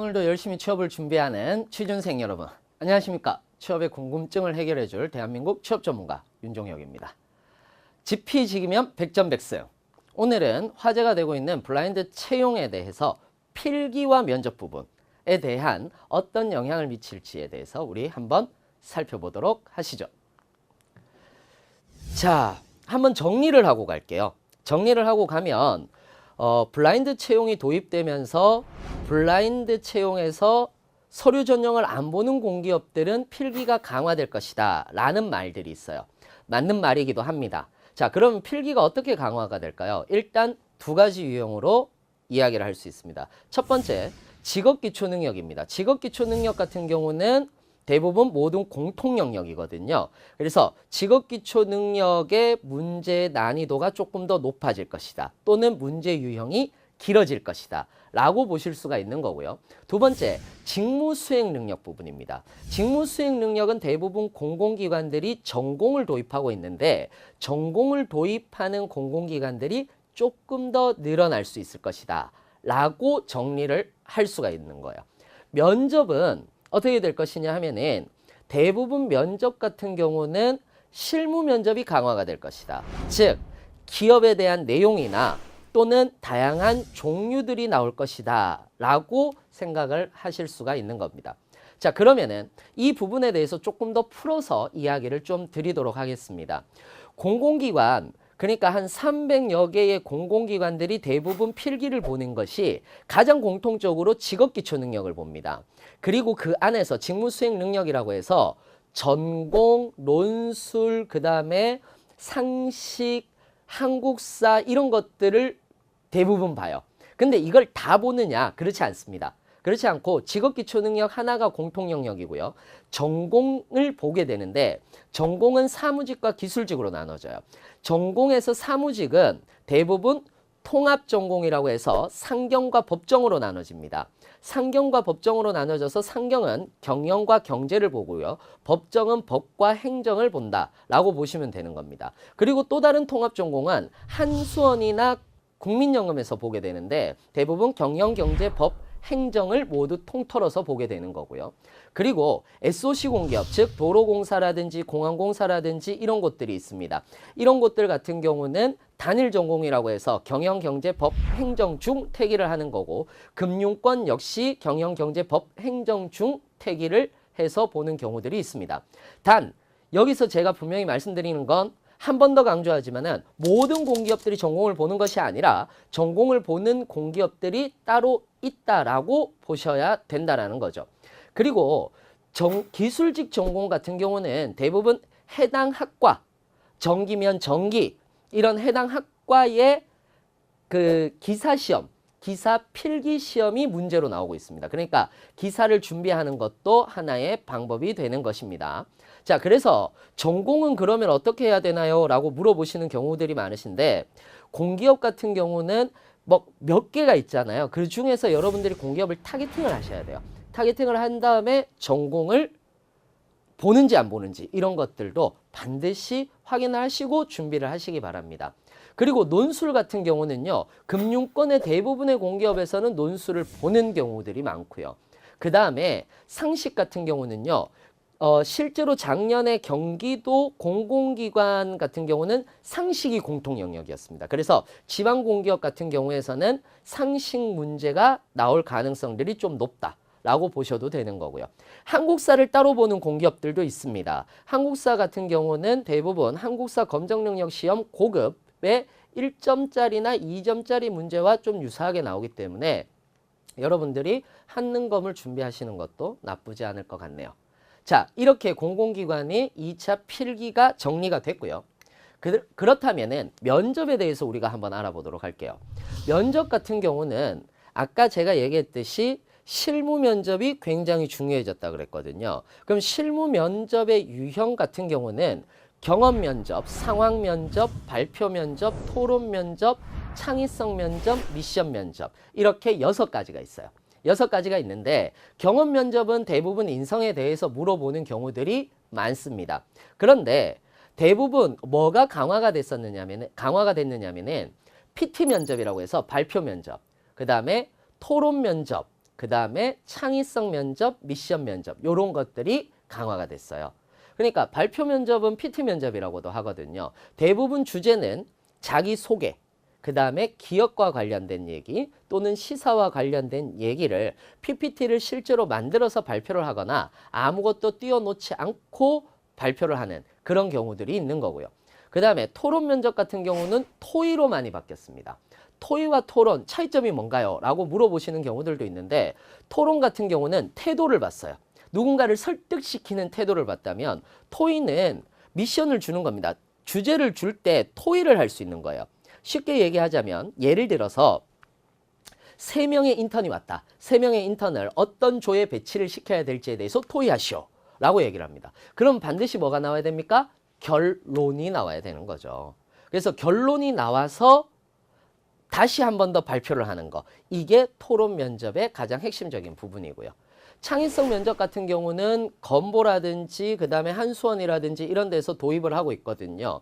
오늘도 열심히 취업을 준비하는 취준생 여러분, 안녕하십니까? 취업의 궁금증을 해결해줄 대한민국 취업 전문가 윤종혁입니다. 지피지기면 백전백승. 오늘은 화제가 되고 있는 블라인드 채용에 대해서 필기와 면접 부분에 대한 어떤 영향을 미칠지에 대해서 우리 한번 살펴보도록 하시죠. 자, 한번 정리를 하고 갈게요. 정리를 하고 가면 블라인드 채용이 도입되면서 블라인드 채용에서 서류 전형을 안 보는 공기업들은 필기가 강화될 것이다 라는 말들이 있어요. 맞는 말이기도 합니다. 자, 그럼 필기가 어떻게 강화가 될까요? 일단 두 가지 유형으로 이야기를 할 수 있습니다. 첫 번째, 직업기초능력입니다. 직업기초능력 같은 경우는 대부분 모든 공통 영역이거든요. 그래서 직업기초능력의 문제 난이도가 조금 더 높아질 것이다. 또는 문제 유형이 길어질 것이다 라고 보실 수가 있는 거고요. 두 번째, 직무수행 능력 부분입니다. 직무수행 능력은 대부분 공공기관들이 전공을 도입하고 있는데 전공을 도입하는 공공기관들이 조금 더 늘어날 수 있을 것이다 라고 정리를 할 수가 있는 거예요. 면접은 어떻게 될 것이냐 하면은 대부분 면접 같은 경우는 실무 면접이 강화가 될 것이다. 즉, 기업에 대한 내용이나 또는 다양한 종류들이 나올 것이다 라고 생각을 하실 수가 있는 겁니다. 자, 그러면은 이 부분에 대해서 조금 더 풀어서 이야기를 좀 드리도록 하겠습니다. 공공기관, 그러니까 한 300여 개의 공공기관들이 대부분 필기를 보는 것이 가장 공통적으로 직업기초 능력을 봅니다. 그리고 그 안에서 직무수행 능력이라고 해서 전공, 논술, 그 다음에 상식, 한국사 이런 것들을 대부분 봐요. 근데 이걸 다 보느냐? 그렇지 않습니다. 그렇지 않고 직업기초능력 하나가 공통 영역이고요. 전공을 보게 되는데 전공은 사무직과 기술직으로 나눠져요. 전공에서 사무직은 대부분 통합전공이라고 해서 상경과 법정으로 나눠집니다. 상경과 법정으로 나눠져서 상경은 경영과 경제를 보고요. 법정은 법과 행정을 본다라고 보시면 되는 겁니다. 그리고 또 다른 통합전공은 한수원이나 국민연금에서 보게 되는데 대부분 경영, 경제, 법, 행정을 모두 통틀어서 보게 되는 거고요. 그리고 SOC 공기업, 즉 도로공사라든지 공항공사라든지 이런 곳들이 있습니다. 이런 곳들 같은 경우는 단일 전공이라고 해서 경영, 경제, 법, 행정 중 태기를 하는 거고 금융권 역시 경영, 경제, 법, 행정 중 태기를 해서 보는 경우들이 있습니다. 단 여기서 제가 분명히 말씀드리는 건 한 번 더 강조하지만은 모든 공기업들이 전공을 보는 것이 아니라 전공을 보는 공기업들이 따로 있다라고 보셔야 된다라는 거죠. 그리고 기술직 전공 같은 경우는 대부분 해당 학과, 전기면 전기 이런 해당 학과의 그 기사 시험, 기사 필기 시험이 문제로 나오고 있습니다. 그러니까 기사를 준비하는 것도 하나의 방법이 되는 것입니다. 자, 그래서 전공은 그러면 어떻게 해야 되나요? 라고 물어보시는 경우들이 많으신데 공기업 같은 경우는 뭐 몇 개가 있잖아요. 그 중에서 여러분들이 공기업을 타겟팅을 하셔야 돼요. 타겟팅을 한 다음에 전공을 보는지 안 보는지 이런 것들도 반드시 확인하시고 준비를 하시기 바랍니다. 그리고 논술 같은 경우는요. 금융권의 대부분의 공기업에서는 논술을 보는 경우들이 많고요. 그 다음에 상식 같은 경우는요. 실제로 작년에 경기도 공공기관 같은 경우는 상식이 공통 영역이었습니다. 그래서 지방공기업 같은 경우에서는 상식 문제가 나올 가능성들이 좀 높다라고 보셔도 되는 거고요. 한국사를 따로 보는 공기업들도 있습니다. 한국사 같은 경우는 대부분 한국사 검정능력 시험 고급의 1점짜리나 2점짜리 문제와 좀 유사하게 나오기 때문에 여러분들이 한능검을 준비하시는 것도 나쁘지 않을 것 같네요. 자, 이렇게 공공기관이 2차 필기가 정리가 됐고요. 그렇다면은 면접에 대해서 우리가 한번 알아보도록 할게요. 면접 같은 경우는 아까 제가 얘기했듯이 실무 면접이 굉장히 중요해졌다 그랬거든요. 그럼 실무 면접의 유형 같은 경우는 경험 면접, 상황 면접, 발표 면접, 토론 면접, 창의성 면접, 미션 면접 이렇게 6가지가 있어요. 6가지가 있는데 경험 면접은 대부분 인성에 대해서 물어보는 경우들이 많습니다. 그런데 대부분 뭐가 강화가 됐느냐면은 PT 면접이라고 해서 발표 면접, 그 다음에 토론 면접, 그 다음에 창의성 면접, 미션 면접 이런 것들이 강화가 됐어요. 그러니까 발표 면접은 PT 면접이라고도 하거든요. 대부분 주제는 자기소개, 그 다음에 기업과 관련된 얘기 또는 시사와 관련된 얘기를 PPT를 실제로 만들어서 발표를 하거나 아무것도 띄워놓지 않고 발표를 하는 그런 경우들이 있는 거고요. 그 다음에 토론 면접 같은 경우는 토의로 많이 바뀌었습니다. 토의와 토론 차이점이 뭔가요? 라고 물어보시는 경우들도 있는데 토론 같은 경우는 태도를 봤어요. 누군가를 설득시키는 태도를 봤다면 토의는 미션을 주는 겁니다. 주제를 줄 때 토의를 할 수 있는 거예요. 쉽게 얘기하자면 예를 들어서 3명의 인턴이 왔다. 3명의 인턴을 어떤 조에 배치를 시켜야 될지에 대해서 토의하시오. 라고 얘기를 합니다. 그럼 반드시 뭐가 나와야 됩니까? 결론이 나와야 되는 거죠. 그래서 결론이 나와서 다시 한 번 더 발표를 하는 거. 이게 토론 면접의 가장 핵심적인 부분이고요. 창의성 면접 같은 경우는 건보라든지 그 다음에 한수원이라든지 이런 데서 도입을 하고 있거든요.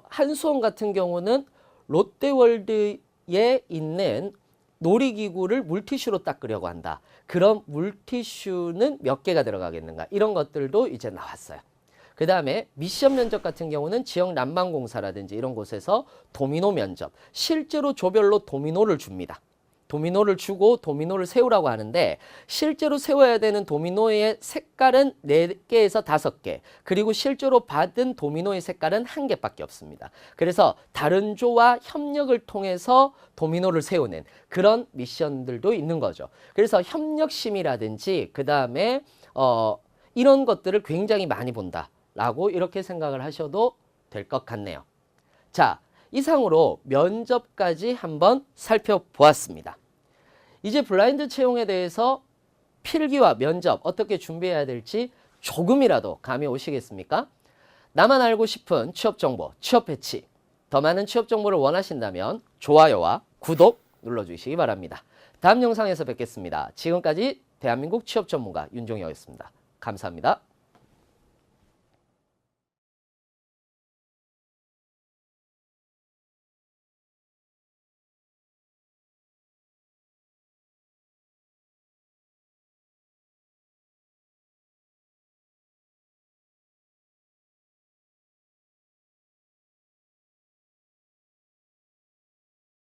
한수원 같은 경우는 롯데월드에 있는 놀이기구를 물티슈로 닦으려고 한다. 그럼 물티슈는 몇 개가 들어가겠는가? 이런 것들도 이제 나왔어요. 그 다음에 미션 면접 같은 경우는 지역 난방공사라든지 이런 곳에서 도미노 면접. 실제로 조별로 도미노를 줍니다. 도미노를 주고 도미노를 세우라고 하는데 실제로 세워야 되는 도미노의 색깔은 4개에서 5개 그리고 실제로 받은 도미노의 색깔은 1개밖에 없습니다. 그래서 다른 조와 협력을 통해서 도미노를 세우는 그런 미션들도 있는 거죠. 그래서 협력심이라든지 그 다음에 이런 것들을 굉장히 많이 본다라고 이렇게 생각을 하셔도 될 것 같네요. 자, 이상으로 면접까지 한번 살펴보았습니다. 이제 블라인드 채용에 대해서 필기와 면접 어떻게 준비해야 될지 조금이라도 감이 오시겠습니까? 나만 알고 싶은 취업정보, 취업 배치, 더 많은 취업 정보를 원하신다면 좋아요와 구독 눌러주시기 바랍니다. 다음 영상에서 뵙겠습니다. 지금까지 대한민국 취업 전문가 윤종혁이었습니다. 감사합니다.